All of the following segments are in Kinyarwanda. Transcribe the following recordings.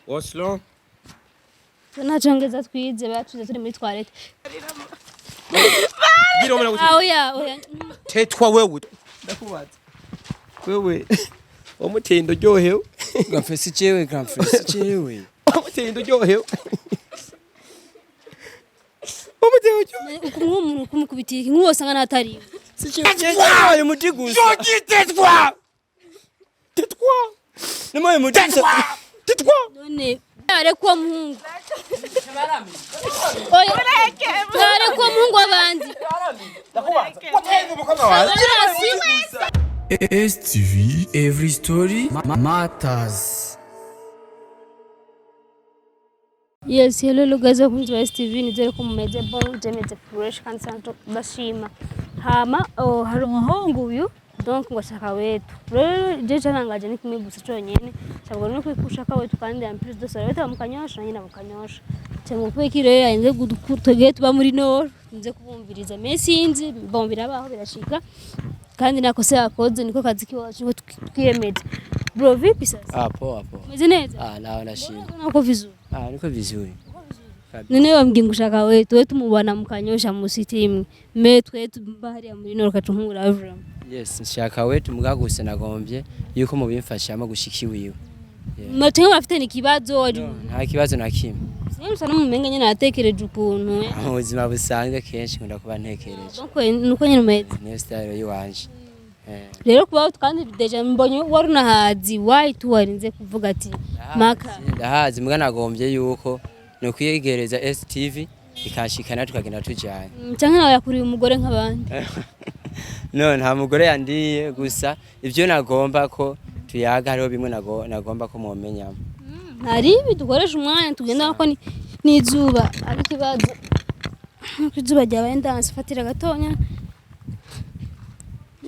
Oslo. Tunachongeza twize bacuze turi muri toilette. Oya. Tetwa wewe. Ndakubaza. Wewe. Omutendo ryohewe. Gafesi cewe, gafesi cewe. Omutendo ryohewe. Omutendo ryohewe. Umuntu kumukubitira nk'uwose ngana atari. Sicewe muti gusa. Tetwa. Nimoye muti. Tetwa. None arekwa muhungu. Oya. Arekwa muhungu abandi. STV, every story matters. Yes, hello guys, welcome to STV. Nizere ko mumeze bon, jemeze fresh kandi santo bashima. Hama hari umuhungu uyu donc ngo shaka wetu. Rero je canangaje ni kimwe gusa cyonyene. Cyangwa no kwikushaka wetu kandi en plus de ça wetu bamukanyosha nyina bukanyosha. Cyangwa kwe kirere yainze gutegeye tuba muri nord, nze kubumviriza mesinzi bombira baho birashika. Kandi nakose yakoze niko kazi kiwacu ngo twiyemeze. Bro vipi sasa? Poa. Meze neza? Nawe nashimye. Nako vizuri. Niko vizuri. None bambwiye ngo ushaka wetu tumubona mukanyosha mu city imwe. Me twe bahari muri nord katunkura avura. Yes, nshaka wetu mugaguse nagombye yuko mubimfashamo gushikiwiwe. Matenga bafite nikibazo waju. Nta kibazo na kimwe. Sinzi sana mumenga nyene natekereje ukuntu. Mu buzima busanzwe kenshi nkunda kuba ntekereje. Donc nuko nyene umeze. Niyo style yiwanje. Rero kuba kandi deja mbonye wari unahazi why tuwarinze kuvuga ati maka. Ndahazi mbwa nagombye yuko no kwiyegereza STV ikashikana tukagenda tujanye. Cyangwa nawe yakuriye umugore nk'abandi. No, nta mugore yandiye gusa ivyo nagomba ko tuyaga hariho bimwe nagomba ko mumenyamo. Hari bidukoresha umwanya tugenda ko ni izuba ari kibazo. Izuba ryabaye ndanse fatira gatonya.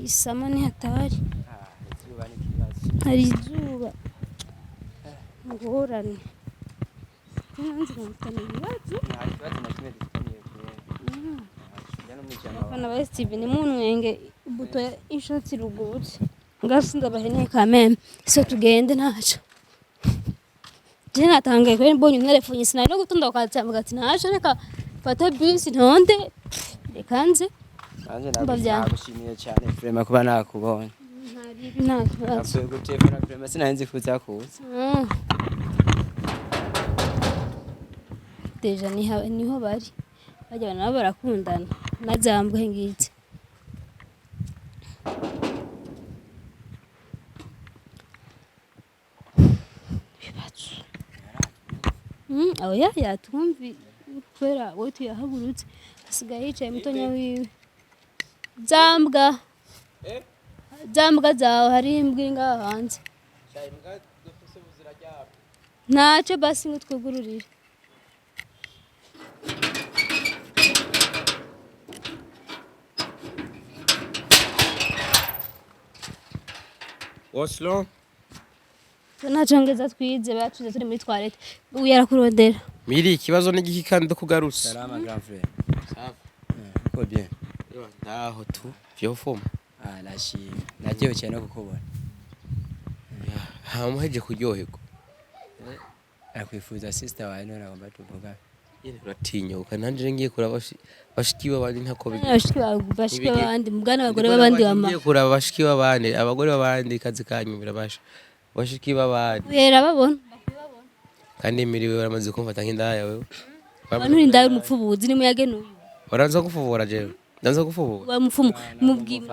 Isama ni hatari. Izuba ni kibazo. Hari izuba. Ngorane. Nanzi kumutana ibibazo. Nta kibazo na kimwe dufitaniye kuye. Bana ba STV ni munwenge buto ishoti rugutse. Ngasinda bahene kameme. So tugende ntaco. Je natangaye ko mbonye telefone sinari no gutonda ukatsamba ati ntaco reka fata bus ntonde. Rekanze. Anje nagushimiye cyane vraiment kuba nakubonye. Nta kibazo. Apfuye gutefona vraiment sinanzi kuza kuza. Deja niho bari. Bajya nabo barakundana. Nazambwe ngiki. Oya yatumvi kwera wetu yahagurutse asigaye yicaye mutonya wiwe. Zambwa zawe hari imbwa ngaho hanze. Ntacyo basi ngo twegururire. Oslo. Tunachongeza twize bacuze turi muri toilette. Ubu yarakurondera. Miri ikibazo n'igiki kandi ndakugarusa. Salama grand frère. Sawa. Ko bien. Ndaho tu byo fuma. Nashimye. Nagiye cyane no kukubona. Hamuheje kuryoherwa. Akwifuza sister wawe none agomba tuvuga. Yene uratinyuka nanje ngiye kuraba bashikiwe abandi ntako bigira. Bashiki abandi mugana abagore babandi bama. Ngiye kuraba bashikiwe abandi abagore babandi kazi kanyu birabasha. Bashikiwe abandi. Wera babona. Kandi miriwe baramaze kumfata nk'indaya wewe. Abantu n'indaya umupfubuzi ni muyage n'uyu. Waranza kufubura jewe. Ndanza kufubura. Wa mupfumu mubwima.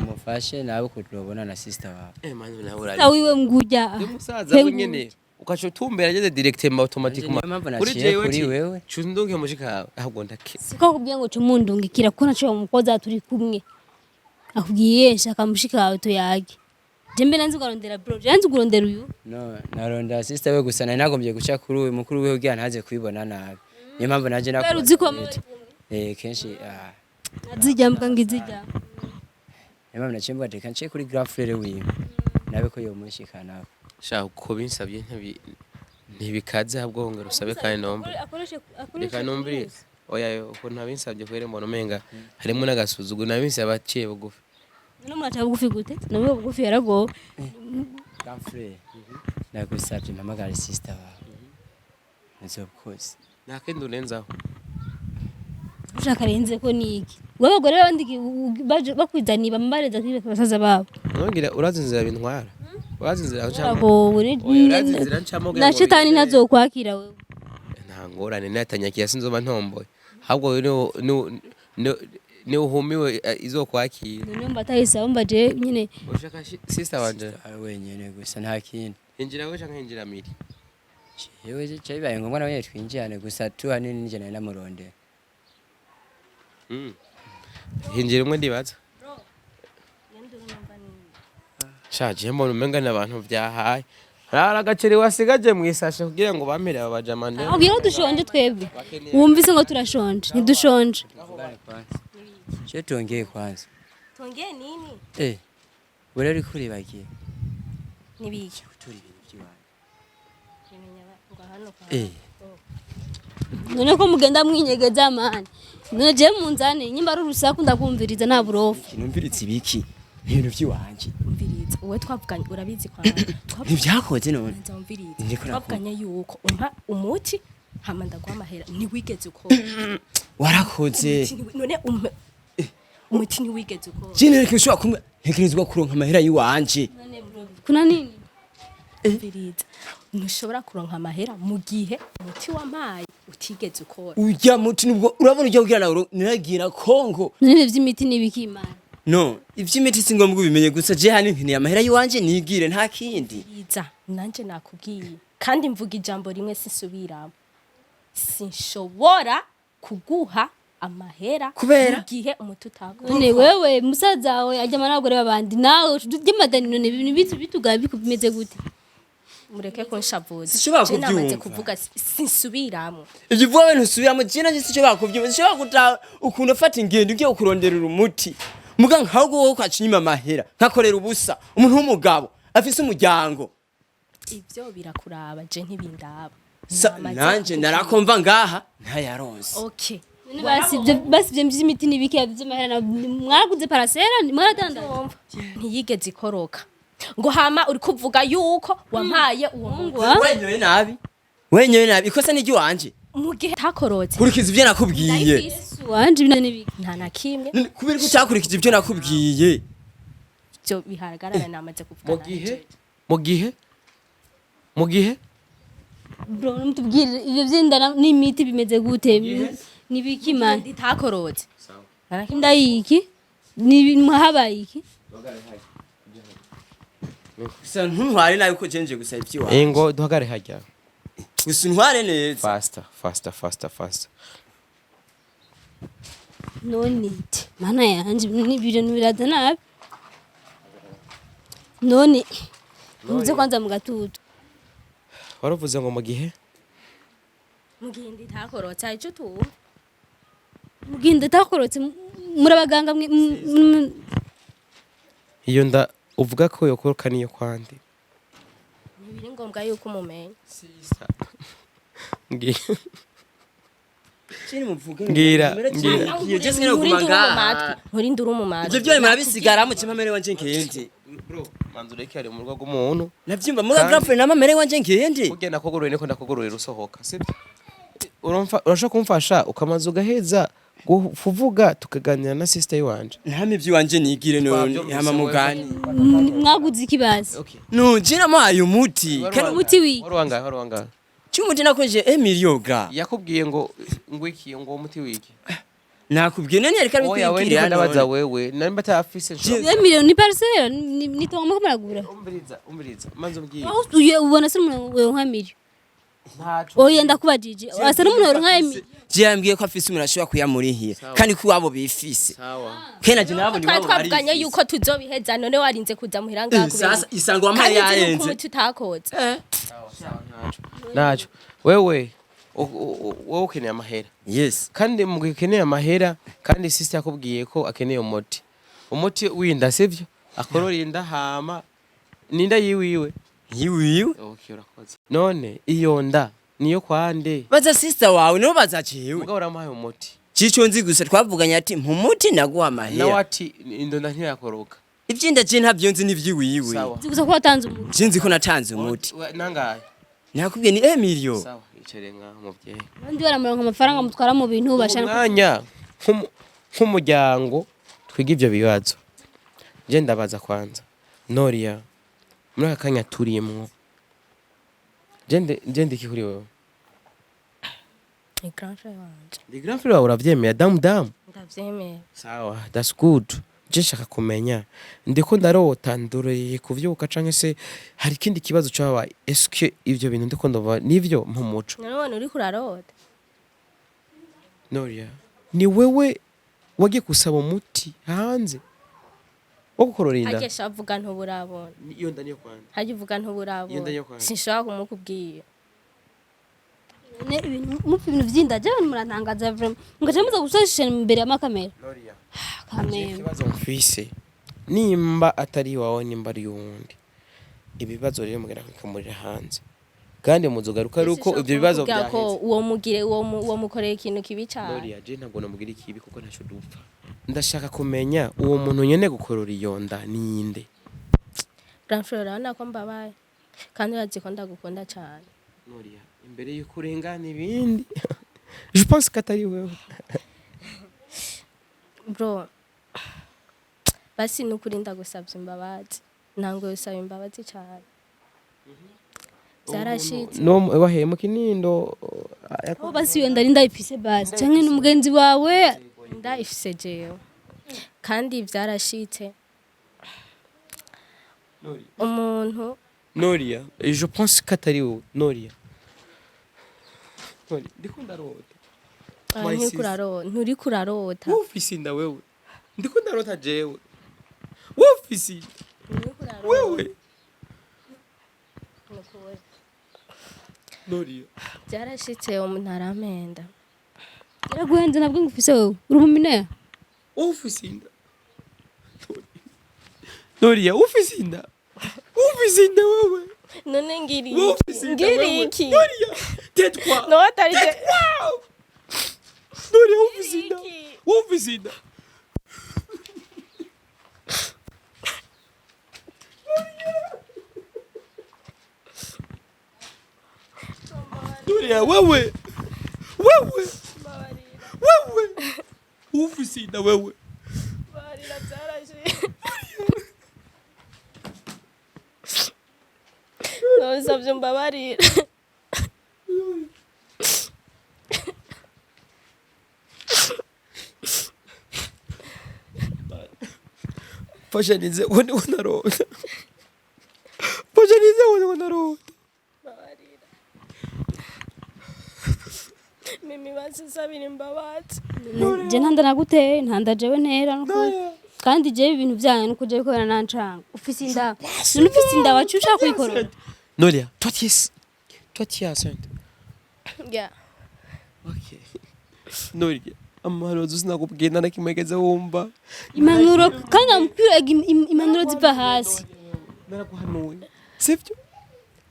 Mufashe nawe kuturobona na sister wawe. Manu nawe urari. Sawiwe ngujya. Musaza wenyene. Ukacho tumbera ageze directement automatiquement. Kuri jewe wewe. Chundunge mushika ahubwo ndake. Siko kubwiye ngo cumundungikira ko naco umukoza turi kumwe. Akubwiye shaka mushika wawe tuyage. Jembe nanzi kurondera bro. Janzi kurondera uyu. No, narondera sister we gusa nagombye guca kuri uyu mukuru we ugiye ntaze kwibona nabi. Niyo mpamvu naje nakora. Uziko kenshi nazijya mbwa ngizijya. Niyo mpamvu nacimbwa reka nce kuri grand frère wiwe. Nabe ko yo mushika nawe. Sha uko binsabye ntibikaze ahubwo ngo rusabe kandi nombe. Reka nombe. Oya uko ntabinsabye kwere mbona umenga harimo n'agasuzugo nabinsaba aciye bugufi. No mwacha bugufi gute? Nawe bugufi yarago. Grand frère. Nagusabye mpamagara sister wawe. nzokoze nakindi urenzaho ushaka renze ko niki wabagore bandi bakwizaniye bambareza kwibe basaza babo nongira urazinzira bintwara urazinzira abo na shitani nazokwakira wewe nta ngorane natanyakiye sinzoba ntomboye ahubwo ni uhumiwe izokwakira niyo mbatayisa mbaje nyine ushaka sister wanje wenyene gusa nta kindi injira we canke injira miri yewe je bibaye ngombwa nawe twinjirane gusa tu hanini nije nari namurondera hinjira umwe ndibaza shaje mbona umenga n'abantu byahaye rara agaceri wasigaje mu isashe kugira ngo bampere abajamane ubwira dushonje twebwe wumvise ngo turashonje ntidushonje je tongeye kwanza tongeye nini bure ari kuri bagiye nibiki turi ibintu by'ibanga none ko mugenda mwinyegeza amani none je munzane nyimba ari urusaku ndakumviriza nta burofu numviritse ibiki ibintu by'iwanje umviriza uwe twavuganye urabizi kwa ntibyakoze none umviriza twavuganye yuko umpa umuti hama ndagwamahera ntiwigeze uko warakoze none umuti ntiwigeze uko jine reke ushobora kumwe hekerezwa kuronka amahera yiwanje kuna nini umviriza ntushobora kuronka amahera mu gihe umuti wampaye utigeze ukora ujya muti nubwo urabona ujya kugira nawe niragira Kongo none vy'imiti nibiki imana no ivy'imiti singombwa ubimenye gusa je hani nkeneye amahera yiwanje nigire nta kindi biza nanje nakubwiye kandi mvuga ijambo rimwe sisubiramo sinshobora kuguha amahera kubera mu gihe umuti utakora none wewe musaza wawe ajyama n'abagore babandi nawe ry'amadani none ibintu bitugaye bikumeze gute mureke ko nshavuze Sinshobora je namaze kubyumva. kuvuga sinsubiramo ivyo vuba bintu subiramo je nanje sinshobora kuvyumva sinshobora kuta ukuntu afata ingendo ugiye kuronderera umuti muga nkahubwo wowe ukacinyima amahera nkakorera ubusa umuntu w'umugabo afise umuryango ivyo birakuraba je ntibindaba nanje narakomva ngaha ntayaronse okay basivye vy'imiti nibiki vy'amahera mwaraguze parasera mwaradandaza ntiyigeze ikoroka ngo hama uri kuvuga yuko wampaye uwo mungu wenyewe nabi ikosa n'igi wanje mu gihe takorotse kurikiza ivyo nakubwiye wanje nibiki nta na kimwe kubera ko utakurikiza ivyo nakubwiye byo bihagarara namaze kuvuga mu gihe bro mutubwire ivyo vy'indana n'imiti bimeze gute nibiki man itakorotse ndayiki ni mwahabaye iki gusa ntware nabi ko jenje gusa ivyo wanje ngo duhagare hajya gusa ntware neza faster none mana yanje n'ibintu biraza nabi none muze kwanza mu gatutu waravuze ngo mu gihe itakorotse ico tu muginde takorotse murabaganga iyo nda uvuga ko yokoroka niyo kwandi biri ngombwa yuko umumenya ngira nturinde uri mu matwi ivyo byo murabisigara mu kimamere wanje nkende bro manzu reke ari mu rugo rw'umuntu navyumva muga girlfriend namamere wanje nkende ugenda kugurura niko ndakugururira usohoka sibyo urashaka kumfasha ukamaza ugaheza kuvuga tukaganira na sister yiwanje ntame ivy'iwanje nigire none hama mugani mwaguze ikibazi no jina maye umuti kandi umuti wi wanga cyumuti nakoje Emilioga yakubwiye ngo iki ngo umuti wiki nakubwiye none ariko bikwikira nabaza wewe namba atafise miliyoni ni parcelle ni tongo maragura umbriza manzo mbwiye uye ubona se umuntu nka miliyoni oya ndakubajije asa n'umuntu nka Emilio Jambwiye ko afise umuntu ashobora kuyamurihira kandi ko wabo bifise kena je nabo ni wabo bari twavuganye yuko tuzobiheza none warinze kuza muhiranga kubera sasa isango wamari yarenze umuti utakoze nacho wewe ukeneye amahera yes kandi mu gikeneye amahera kandi sister yakubwiye ko akeneye umuti winda sivyo akorora inda hama ninda yiwiwe okay urakoze none iyo nda niyo kwande baza sister wawe no baza ciwe mugabo uramuhaye umuti cico nzi gusa twavuganye ati mpumuti naguha amahera nawe ati indonda ntiyakoroka ivyinda je ntavyo nzi nivyiwiwe gusa ko watanze umuti jinzi ko natanze umuti nangaye nakubwiye ni Emilio sawa icerenga umuvyeyi Ndi baramuronka amafaranga mutwara mu bintu bashaka. umwanya nk'umuryango twiga ivyo bibazo je ndabaza kwanza Noria muri aka kanya turimwo je ndiki kuri wewe ni grand frère wanje ndi grand frère wawe uravyemera damu ndavyemera sawa that's good je nshaka kumenya ndiko ndarota ndoreye kuvyuka canke se hari ikindi kibazo cabaye eske ivyo bintu ndiko ndova nivyo mu muco none uri kurarota Noria ni wewe wagiye kusaba umuti hanze wo gukorora inda agesha avuga ntuburabona iyo nda niyo kwanda haje uvuga Iyo ntuburabona ndayo kwanda. sinshaka kumukubwira Ne ibintu vyinda je murantangaza vraiment. Ngaje muza gusashishana imbere ya makamera. Noria Kamera. ikibazo mfise nimba atari wawe nimba ari yundi ibibazo rero mugera kwikamurira hanze kandi muzogaruka ari uko ivyo bibazo Kuvuga ko byaheze uwo mugire uwo mukoreye ikintu kibi cyane Noria je ntabwo namugira ikibi kuko ntaco dupfa ndashaka kumenya uwo muntu nyene gukorora iyo nda ninde grand frère urabona ko mbabaye kandi urazi ko ndagukunda cyane Noria imbere yuko urengana ibindi je pense ko atari wewe bro basi nukuri ndagusabye imbabazi ntango usaba imbabazi cyane byarashitse no wahe mu kinindo Oh basi iyo ndari ndayipise basi canke n'umugenzi wawe. ndayifise jewe kandi byarashitse umuntu Noria je pense ko atari wewe Noria Noria ndiko ndarota My nturi kurarota wufise inda wewe ndiko ndarota jewe wufise wewe Noria byarashitse umuntu arampenda Yaraguhenze nabwo ngufise wowe. Uri umuminera. wufise inda Noria wufise inda wewe none ngiri wufise inda wewe iki Noria tais-toi no atari Noria wufise inda Noria wewe wufise inda wewe barira byarashitse nosabye mbabarira Fashanize uone unarota Fashanize uone unarota mbabarira mimi basisabira imbabazi Je ntanda naguteye ntanda jewe ntera nuko kandi je ibintu byanyu nuko je bikorana nancanga. Ufise inda. None ufise inda wacu ushaka kuyikorora. Noria toi tu es enceinte yeah okay Noria amarozo sinakubwira na kimegeze wumva Impanuro kandi amupira impanuro ziva hasi. naraguhanuye sivyo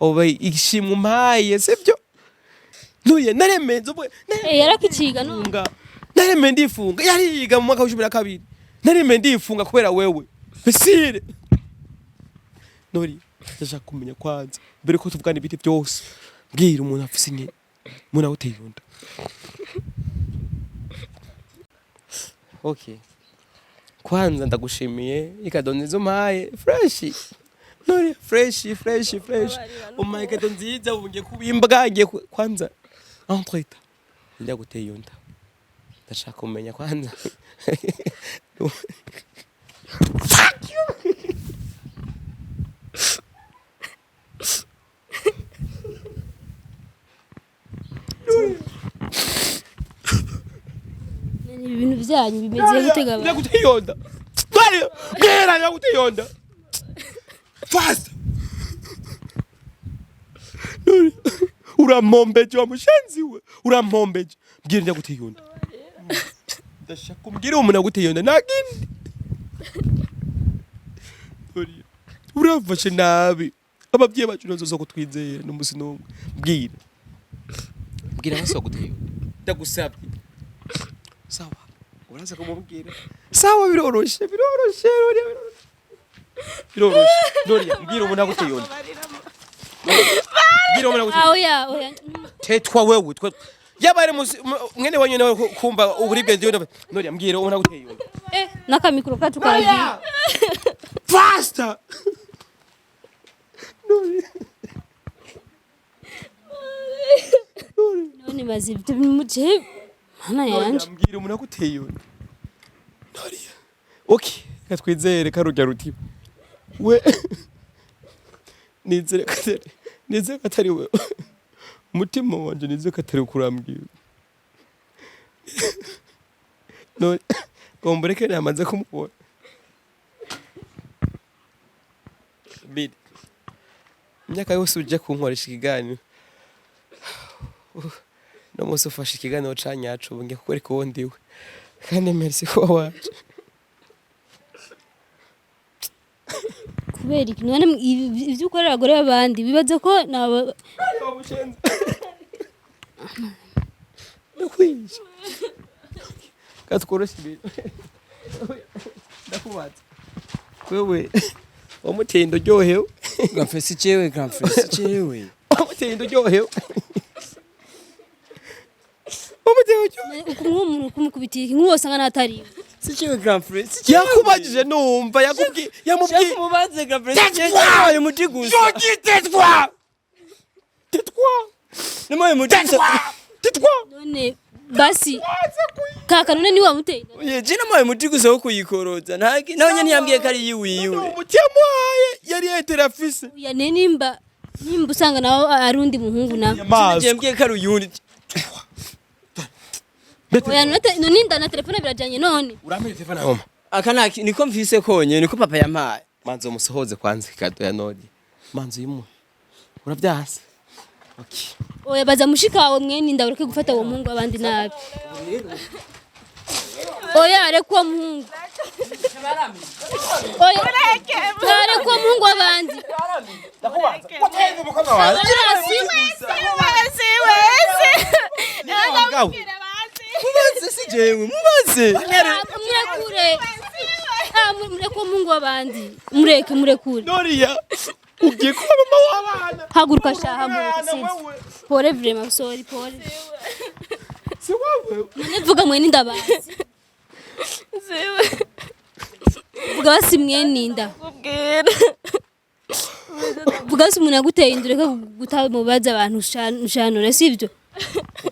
oba igishimwe umpaye sivyo Noria naremenze ubwo Yarakiciga no. nareme ndifunga yariga mu mwaka wa 12 nareme ndifunga kubera wewe besire Noria ndashaka kumenya kwanza mbere ko tuvugana ibiti byose mbwira umuntu afise nke muna uteye yunda okay kwanza ndagushimiye ikadonizo maye fresh Noria fresh umayiketo nziza ubunge kubimbwa ngiye kwanza entreta njya guteye yunda ndashaka kumenya kwanza fuck you Ibintu byanyu bimeze gutega njya guteye yunda bwira njya guteye yunda fast urampombeje wa mushenzi we urampombeje mbwira njya guteye yunda ndashaka kumbwira umuntu aguteye yunda nagindi urafashe nabi ababyeyi bacu nazo kutwizera n'umusi n'umwe mbwira hasi waguteye yunda ndagusabye sawa uraza kumubwira sawa biroroshe Noria mbwira umuntu aguteye yunda mbwira umuntu aguteye Oya tetwa wewe twe yabare mwene wanyene kumva uburibwe ndiyo nori ambwira ubona guteye yumva nakamikro kacu karagiye faster none bazibite bimuje hana yanje ambwira umuntu guteye yumva nori okay katwizere karujya ruti we nizere katari we umutima wanje nizere katari kurambwira no gombreke namaze kumubona bid myaka yose uje kunkoresha ikiganiro no muso ufashe ikiganiro canyacu bunge kukwereka uwo ndiwe kandi merci ko waje kubera iki none ivyo ukorera abagore babandi bibaze ko nabo nakwinje katworosha ibintu ndakubaza wewe wamuteye ndoryohewe Gramfesi cewe wamuteye ndoryohewe wamuteye umuntu kumukubitiye iki nkuwose ngana atari si cewe Gramfesi yakubajije numva yamubwiye mubaze Gramfesi cewe muti gusa tetwa namaye muti tetwa none basi kaka none ni wamuteye ye jina maye muti gusa wo kuyikoroza ntaki nawe nyene yambwiye kari yiwiwe umutyamuhaye yari yeterafise ya nimba usanga nawo arundi muhungu na yambwiye kari uyundi oya none Inda na telefone birajanye none uramenya telefone ya mama akana niko mfise konye niko papa yampaye manzo musohoze kwanza ikado ya nodi manzo yimu uravyase okay oya baza mushikawe mwene Inda ureke gufata uwo muhungu abandi nabi oya areko uwo muhungu oya areko uwo muhungu abandi mubaze si jewe mubaze murekure mureke uwo muhungu abandi murekure Noria ugiye kuba mama w'abana haguruka shaha mureke pole vraiment sorry pole si wowe vuga mwene Inda bazi vuga basi mwene Inda vuga basi umuntu yaguteye Inda ureke gutamubaza abantu ushanura sivyo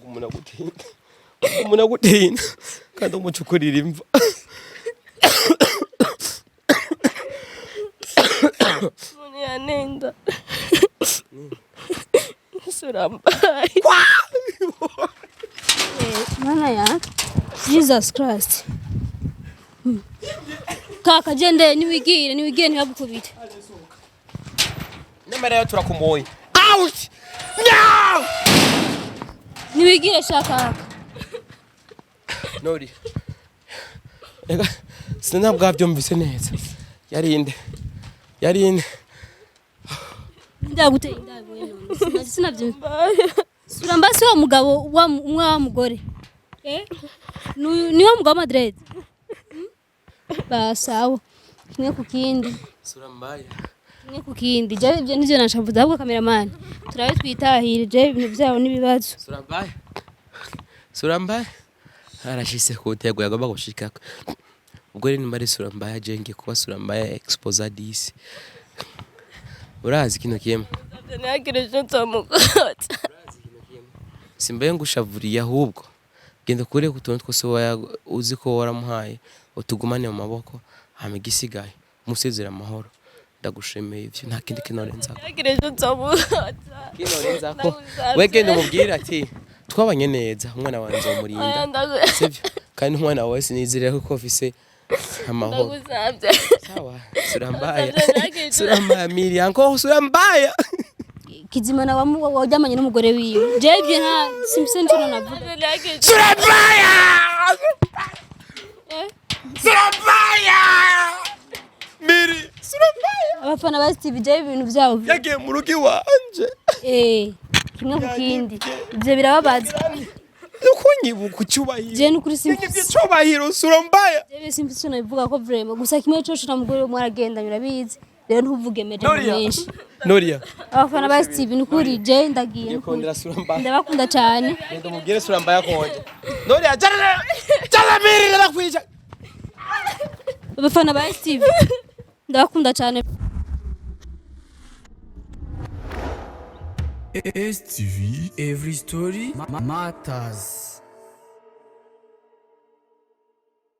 umuntu aguteye kandi umucukurira imva Nenda surambaye mana ya Jesus Christ kaka jende niwigire ntibagukubite nyamara yo turakumoye out no niwigire shaka Nori ega sinabwa byumvise neza yarinde ndaguteye Inda none sinavyo surambasi wa mugabo wa mugore ni wa mugabo Madrid basawa kimwe kukindi surambaya kimwe kukindi je ibyo nivyo nashavuza ahubwo cameraman turabe twitahire je ibintu byabo nibibazo surambaya arashise kutego yagomba gushika ubwo rero nimba surambaya jenge kuba surambaya expose disi urazi kino kiyema nagireje ntamukota simbaye ngushavuriye ahubwo genda kure kutonto twose uzi ko waramuhaye utugumane mu maboko hamigisigaye musezera amahoro ndagushemeye ivyo nta kindi kinorenzako nagireje ntamukota kinorenzako wegende umubwira ati twabanye neza umwana wanje umurinda sivyo kandi umwana wawe sinizire ko ofise amahoro sawa surambaya Miriam surambaya kizima na wajamanye n'umugore wiwe je ibyo nta simpson cyo navuga surambaya Miri surambaya abafana ba Steve je ibintu byabo yagiye mu rugi wanje kimwe kukindi ibyo birababaza ukunyibuka ucyubahiro je n'ukuri simpson cyubahiro surambaya je simpson bivuga ko vraiment gusa kimwe cyo na mugore mwaragendanye urabizi rero ntuvuge meje menshi Noria abafana ba Steve ni kuri je ndagiye yikondera sura mbaya ndabakunda cyane ndo mubwire sura mbaya konje Noria jana miri narakwisha abafana ba Steve ndabakunda cyane STV, every story matters.